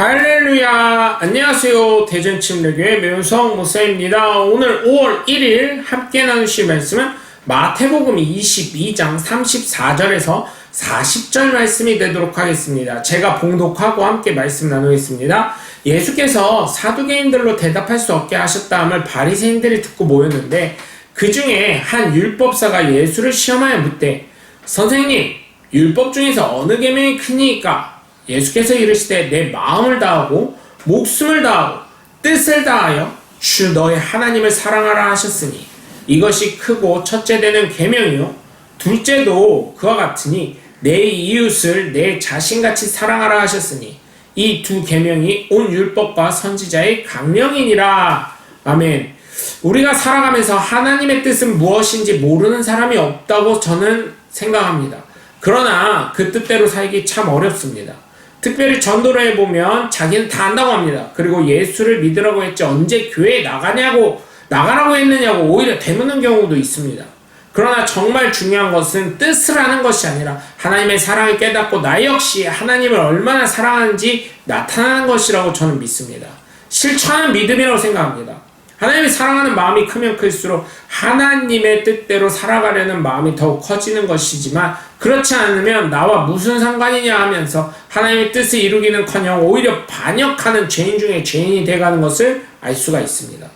할렐루야. 안녕하세요. 대전침례교회 매운성 목사입니다. 오늘 5월 1일 함께 나누실 말씀은 마태복음 22장 34절에서 40절 말씀이 되도록 하겠습니다. 제가 봉독하고 함께 말씀 나누겠습니다. 예수께서 사두개인들로 대답할 수 없게 하셨다함을 바리새인들이 듣고 모였는데 그 중에 한 율법사가 예수를 시험하여 묻되 선생님, 율법 중에서 어느 계명이 크니까? 예수께서 이르시되 내 마음을 다하고 목숨을 다하고 뜻을 다하여 주 너의 하나님을 사랑하라 하셨으니 이것이 크고 첫째 되는 계명이요 둘째도 그와 같으니 내 이웃을 내 자신같이 사랑하라 하셨으니 이 두 계명이 온 율법과 선지자의 강령이니라. 아멘. 우리가 살아가면서 하나님의 뜻은 무엇인지 모르는 사람이 없다고 저는 생각합니다. 그러나 그 뜻대로 살기 참 어렵습니다. 특별히 전도를 해보면 자기는 다 안다고 합니다. 그리고 예수를 믿으라고 했지 언제 교회에 나가라고 했느냐고 오히려 되묻는 경우도 있습니다. 그러나 정말 중요한 것은 뜻을 하는 것이 아니라 하나님의 사랑을 깨닫고 나 역시 하나님을 얼마나 사랑하는지 나타나는 것이라고 저는 믿습니다. 실천하는 믿음이라고 생각합니다. 하나님을 사랑하는 마음이 크면 클수록 하나님의 뜻대로 살아가려는 마음이 더욱 커지는 것이지만 그렇지 않으면 나와 무슨 상관이냐 하면서 하나님의 뜻을 이루기는커녕 오히려 반역하는 죄인 중에 죄인이 돼가는 것을 알 수가 있습니다.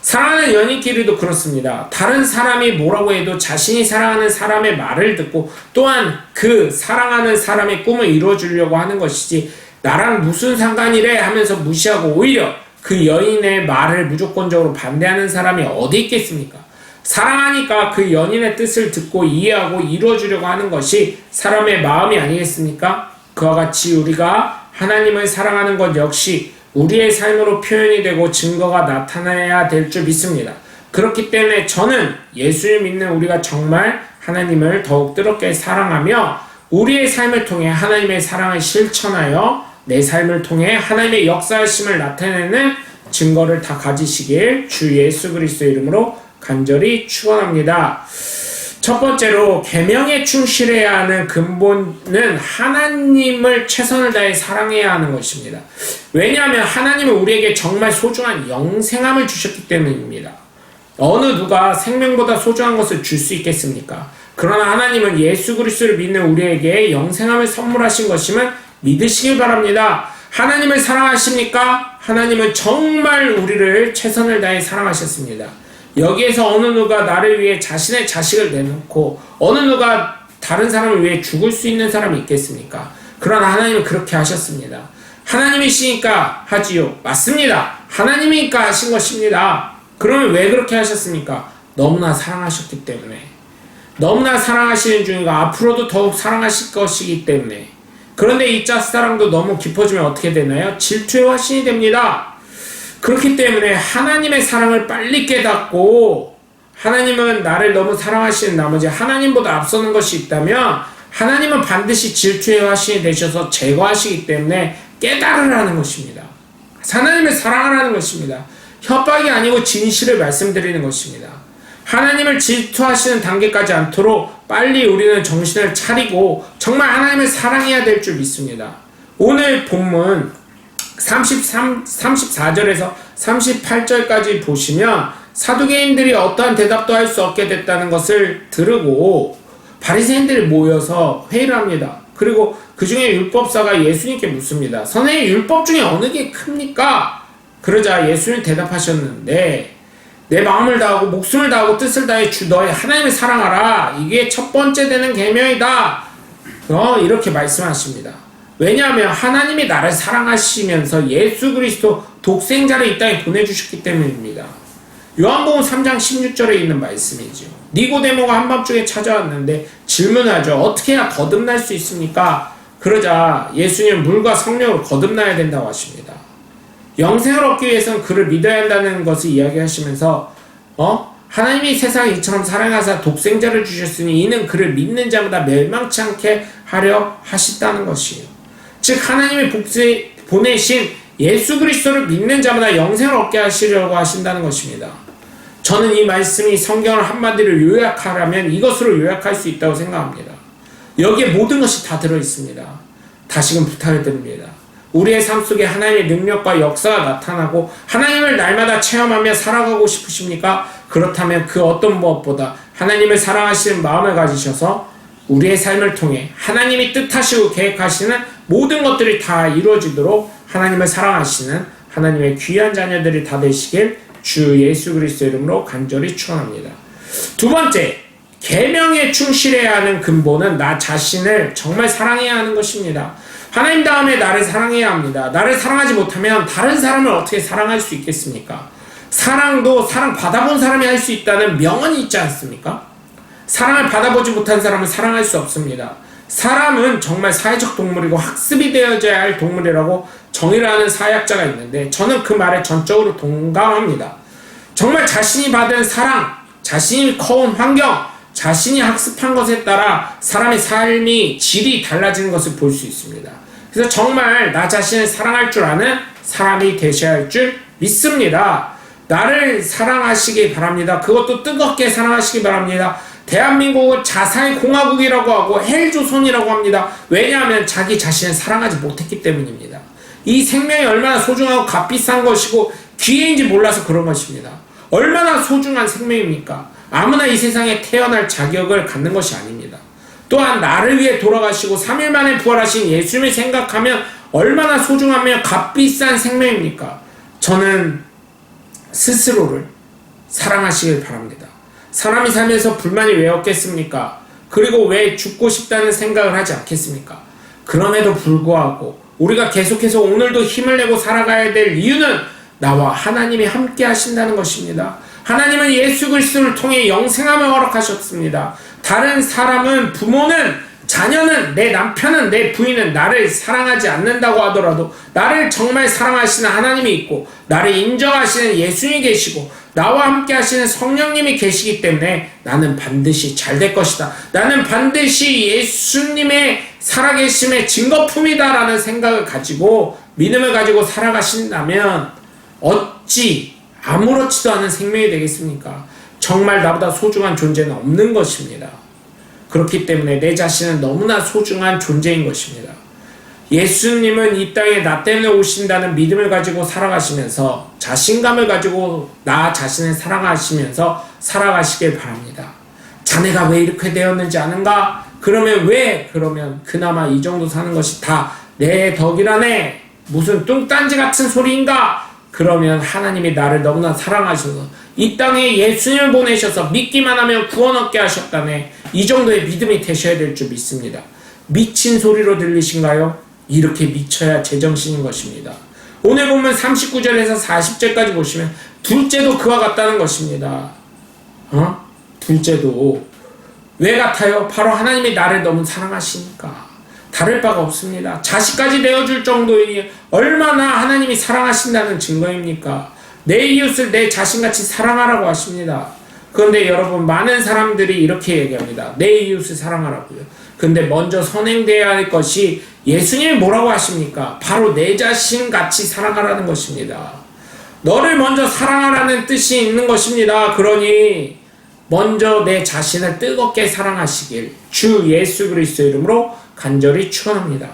사랑하는 연인끼리도 그렇습니다. 다른 사람이 뭐라고 해도 자신이 사랑하는 사람의 말을 듣고 또한 그 사랑하는 사람의 꿈을 이루어주려고 하는 것이지 나랑 무슨 상관이래 하면서 무시하고 오히려 그 여인의 말을 무조건적으로 반대하는 사람이 어디 있겠습니까? 사랑하니까 그 연인의 뜻을 듣고 이해하고 이루어주려고 하는 것이 사람의 마음이 아니겠습니까? 그와 같이 우리가 하나님을 사랑하는 것 역시 우리의 삶으로 표현이 되고 증거가 나타나야 될 줄 믿습니다. 그렇기 때문에 저는 예수를 믿는 우리가 정말 하나님을 더욱 뜨겁게 사랑하며 우리의 삶을 통해 하나님의 사랑을 실천하여 내 삶을 통해 하나님의 역사하심을 나타내는 증거를 다 가지시길 주 예수 그리스도의 이름으로 간절히 축원합니다. 첫 번째로 계명에 충실해야 하는 근본은 하나님을 최선을 다해 사랑해야 하는 것입니다. 왜냐하면 하나님은 우리에게 정말 소중한 영생함을 주셨기 때문입니다. 어느 누가 생명보다 소중한 것을 줄 수 있겠습니까? 그러나 하나님은 예수 그리스도를 믿는 우리에게 영생함을 선물하신 것임을 믿으시길 바랍니다. 하나님을 사랑하십니까? 하나님은 정말 우리를 최선을 다해 사랑하셨습니다. 여기에서 어느 누가 나를 위해 자신의 자식을 내놓고 어느 누가 다른 사람을 위해 죽을 수 있는 사람이 있겠습니까? 그러나 하나님은 그렇게 하셨습니다. 하나님이시니까 하지요. 맞습니다. 하나님이니까 하신 것입니다. 그러면 왜 그렇게 하셨습니까? 너무나 사랑하셨기 때문에. 너무나 사랑하시는 중이가 앞으로도 더욱 사랑하실 것이기 때문에. 그런데 이 짝사랑도 너무 깊어지면 어떻게 되나요? 질투의 화신이 됩니다. 그렇기 때문에 하나님의 사랑을 빨리 깨닫고 하나님은 나를 너무 사랑하시는 나머지 하나님보다 앞서는 것이 있다면 하나님은 반드시 질투의 화신이 되셔서 제거하시기 때문에 깨달으라는 것입니다. 하나님을 사랑하라는 것입니다. 협박이 아니고 진실을 말씀드리는 것입니다. 하나님을 질투하시는 단계까지 않도록 빨리 우리는 정신을 차리고 정말 하나님을 사랑해야 될 줄 믿습니다. 오늘 본문 34절에서 38절까지 보시면 사두개인들이 어떠한 대답도 할 수 없게 됐다는 것을 들으고 바리새인들이 모여서 회의를 합니다. 그리고 그 중에 율법사가 예수님께 묻습니다. 선생님, 율법 중에 어느 게 큽니까? 그러자 예수님 대답하셨는데 내 마음을 다하고 목숨을 다하고 뜻을 다해 주 너의 하나님을 사랑하라. 이게 첫 번째 되는 계명이다. 이렇게 말씀하십니다. 왜냐하면 하나님이 나를 사랑하시면서 예수 그리스도 독생자를 이 땅에 보내주셨기 때문입니다. 요한복음 3장 16절에 있는 말씀이죠. 니고데모가 한밤중에 찾아왔는데 질문하죠. 어떻게 해야 거듭날 수 있습니까? 그러자 예수님은 물과 성령으로 거듭나야 된다고 하십니다. 영생을 얻기 위해서는 그를 믿어야 한다는 것을 이야기하시면서 하나님이 세상을 이처럼 사랑하사 독생자를 주셨으니 이는 그를 믿는 자마다 멸망치 않게 하려 하셨다는 것이에요. 즉 하나님이 보내신 예수 그리스도를 믿는 자마다 영생을 얻게 하시려고 하신다는 것입니다. 저는 이 말씀이 성경을 한마디로 요약하라면 이것으로 요약할 수 있다고 생각합니다. 여기에 모든 것이 다 들어있습니다. 다시금 부탁을 드립니다. 우리의 삶 속에 하나님의 능력과 역사가 나타나고 하나님을 날마다 체험하며 살아가고 싶으십니까? 그렇다면 그 어떤 무엇보다 하나님을 사랑하시는 마음을 가지셔서 우리의 삶을 통해 하나님이 뜻하시고 계획하시는 모든 것들이 다 이루어지도록 하나님을 사랑하시는 하나님의 귀한 자녀들이 다 되시길 주 예수 그리스도 이름으로 간절히 축원합니다. 두 번째, 계명에 충실해야 하는 근본은 나 자신을 정말 사랑해야 하는 것입니다. 하나님 다음에 나를 사랑해야 합니다. 나를 사랑하지 못하면 다른 사람을 어떻게 사랑할 수 있겠습니까? 사랑도 사랑 받아본 사람이 할 수 있다는 명언이 있지 않습니까? 사랑을 받아보지 못한 사람은 사랑할 수 없습니다. 사람은 정말 사회적 동물이고 학습이 되어져야 할 동물이라고 정의를 하는 사회학자가 있는데 저는 그 말에 전적으로 동감합니다. 정말 자신이 받은 사랑, 자신이 커온 환경, 자신이 학습한 것에 따라 사람의 삶이 질이 달라지는 것을 볼 수 있습니다. 그래서 정말 나 자신을 사랑할 줄 아는 사람이 되셔야 할 줄 믿습니다. 나를 사랑하시기 바랍니다. 그것도 뜨겁게 사랑하시기 바랍니다. 대한민국은 자살 공화국이라고 하고 헬조선이라고 합니다. 왜냐하면 자기 자신을 사랑하지 못했기 때문입니다. 이 생명이 얼마나 소중하고 값비싼 것이고 기회인지 몰라서 그런 것입니다. 얼마나 소중한 생명입니까? 아무나 이 세상에 태어날 자격을 갖는 것이 아닙니다. 또한 나를 위해 돌아가시고 3일 만에 부활하신 예수님을 생각하면 얼마나 소중하며 값비싼 생명입니까? 저는 스스로를 사랑하시길 바랍니다. 사람이 살면서 불만이 왜 없겠습니까? 그리고 왜 죽고 싶다는 생각을 하지 않겠습니까? 그럼에도 불구하고 우리가 계속해서 오늘도 힘을 내고 살아가야 될 이유는 나와 하나님이 함께 하신다는 것입니다. 하나님은 예수 그리스도를 통해 영생함을 허락하셨습니다. 다른 사람은, 부모는, 자녀는, 내 남편은, 내 부인은 나를 사랑하지 않는다고 하더라도 나를 정말 사랑하시는 하나님이 있고 나를 인정하시는 예수님이 계시고 나와 함께 하시는 성령님이 계시기 때문에 나는 반드시 잘 될 것이다. 나는 반드시 예수님의 살아계심의 증거품이다 라는 생각을 가지고 믿음을 가지고 살아가신다면 어찌 아무렇지도 않은 생명이 되겠습니까? 정말 나보다 소중한 존재는 없는 것입니다. 그렇기 때문에 내 자신은 너무나 소중한 존재인 것입니다. 예수님은 이 땅에 나 때문에 오신다는 믿음을 가지고 살아가시면서 자신감을 가지고 나 자신을 사랑하시면서 살아가시길 바랍니다. 자네가 왜 이렇게 되었는지 아는가? 그러면 그나마 이 정도 사는 것이 다 내 덕이라네? 무슨 뚱딴지 같은 소리인가? 그러면 하나님이 나를 너무나 사랑하셔서 이 땅에 예수님을 보내셔서 믿기만 하면 구원 얻게 하셨다네. 이 정도의 믿음이 되셔야 될 줄 믿습니다. 미친 소리로 들리신가요? 이렇게 미쳐야 제정신인 것입니다. 오늘 보면 39절에서 40절까지 보시면 둘째도 그와 같다는 것입니다. 둘째도 왜 같아요? 바로 하나님이 나를 너무 사랑하시니까. 다를 바가 없습니다. 자식까지 내어줄 정도이니 얼마나 하나님이 사랑하신다는 증거입니까? 내 이웃을 내 자신같이 사랑하라고 하십니다. 그런데 여러분, 많은 사람들이 이렇게 얘기합니다. 내 이웃을 사랑하라고요. 근데 먼저 선행되어야 할 것이 예수님이 뭐라고 하십니까? 바로 내 자신같이 사랑하라는 것입니다. 너를 먼저 사랑하라는 뜻이 있는 것입니다. 그러니 먼저 내 자신을 뜨겁게 사랑하시길 주 예수 그리스도 이름으로 간절히 축원합니다.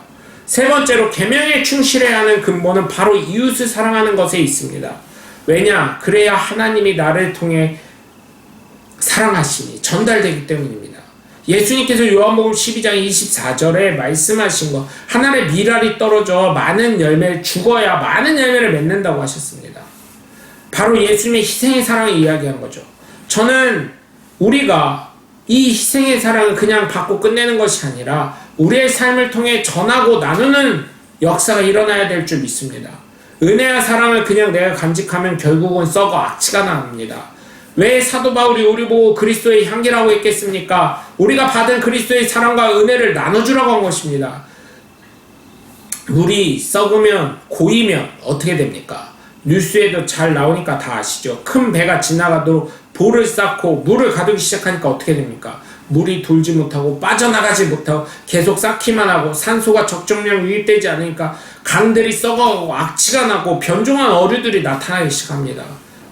세 번째로 계명에 충실해야 하는 근본은 바로 이웃을 사랑하는 것에 있습니다. 왜냐? 그래야 하나님이 나를 통해 사랑하심이 전달되기 때문입니다. 예수님께서 요한복음 12장 24절에 말씀하신 것, 하늘에 밀알이 떨어져 많은 열매를 죽어야 많은 열매를 맺는다고 하셨습니다. 바로 예수님의 희생의 사랑을 이야기한 거죠. 저는 우리가 이 희생의 사랑을 그냥 받고 끝내는 것이 아니라 우리의 삶을 통해 전하고 나누는 역사가 일어나야 될 줄 믿습니다. 은혜와 사랑을 그냥 내가 간직하면 결국은 썩어 악취가 납니다. 왜 사도 바울이 우리 보고 그리스도의 향기라고 했겠습니까? 우리가 받은 그리스도의 사랑과 은혜를 나눠주라고 한 것입니다. 물이 썩으면 고이면 어떻게 됩니까? 뉴스에도 잘 나오니까 다 아시죠? 큰 배가 지나가도 볼을 쌓고 물을 가두기 시작하니까 어떻게 됩니까? 물이 돌지 못하고 빠져나가지 못하고 계속 쌓기만 하고 산소가 적정량 유입되지 않으니까 강들이 썩어가고 악취가 나고 변종한 어류들이 나타나기 시작합니다.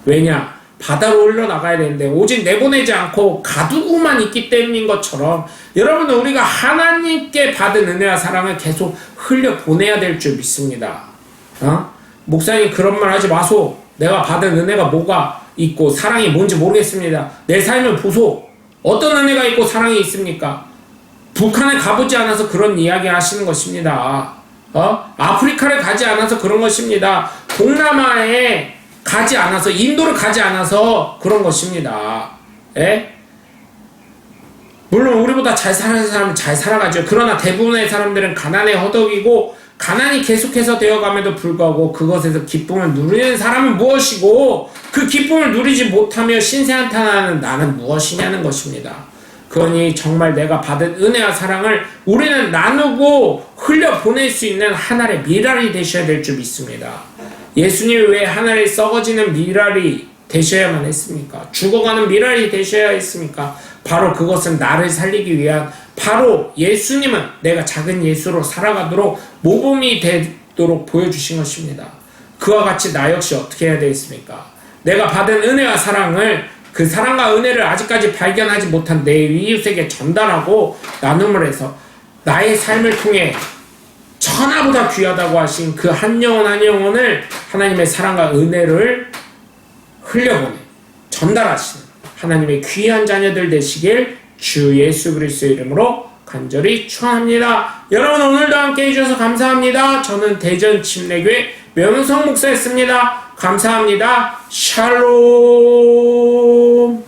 왜냐? 바다로 흘러나가야 되는데 오직 내보내지 않고 가두고만 있기 때문인 것처럼 여러분은 우리가 하나님께 받은 은혜와 사랑을 계속 흘려보내야 될 줄 믿습니다. 목사님 그런 말 하지 마소. 내가 받은 은혜가 뭐가 있고 사랑이 뭔지 모르겠습니다. 내 삶을 보소. 어떤 은혜가 있고 사랑이 있습니까? 북한에 가보지 않아서 그런 이야기 하시는 것입니다. 아프리카를 가지 않아서 그런 것입니다. 동남아에 가지 않아서, 인도를 가지 않아서 그런 것입니다. 예? 물론 우리보다 잘 사는 사람은 잘 살아가죠. 그러나 대부분의 사람들은 가난에 허덕이고 가난이 계속해서 되어감에도 불구하고 그것에서 기쁨을 누리는 사람은 무엇이고 그 기쁨을 누리지 못하며 신세한탄하는 나는 무엇이냐는 것입니다. 그러니 정말 내가 받은 은혜와 사랑을 우리는 나누고 흘려보낼 수 있는 하나의 미랄이 되셔야 될 줄 믿습니다. 예수님이 왜 하나의 썩어지는 미랄이 되셔야만 했습니까? 죽어가는 미랄이 되셔야 했습니까? 바로 그것은 나를 살리기 위한, 바로 예수님은 내가 작은 예수로 살아가도록 모범이 되도록 보여주신 것입니다. 그와 같이 나 역시 어떻게 해야 되겠습니까? 내가 받은 은혜와 사랑을, 그 사랑과 은혜를 아직까지 발견하지 못한 내 이웃에게 전달하고 나눔을 해서 나의 삶을 통해 천하보다 귀하다고 하신 그 한 영혼 한 영혼을 하나님의 사랑과 은혜를 흘려보내 전달하시는 하나님의 귀한 자녀들 되시길 주 예수 그리스도의 이름으로 간절히 축원합니다. 여러분 오늘도 함께 해주셔서 감사합니다. 저는 대전 침례교회 명성 목사였습니다. 감사합니다. 샬롬.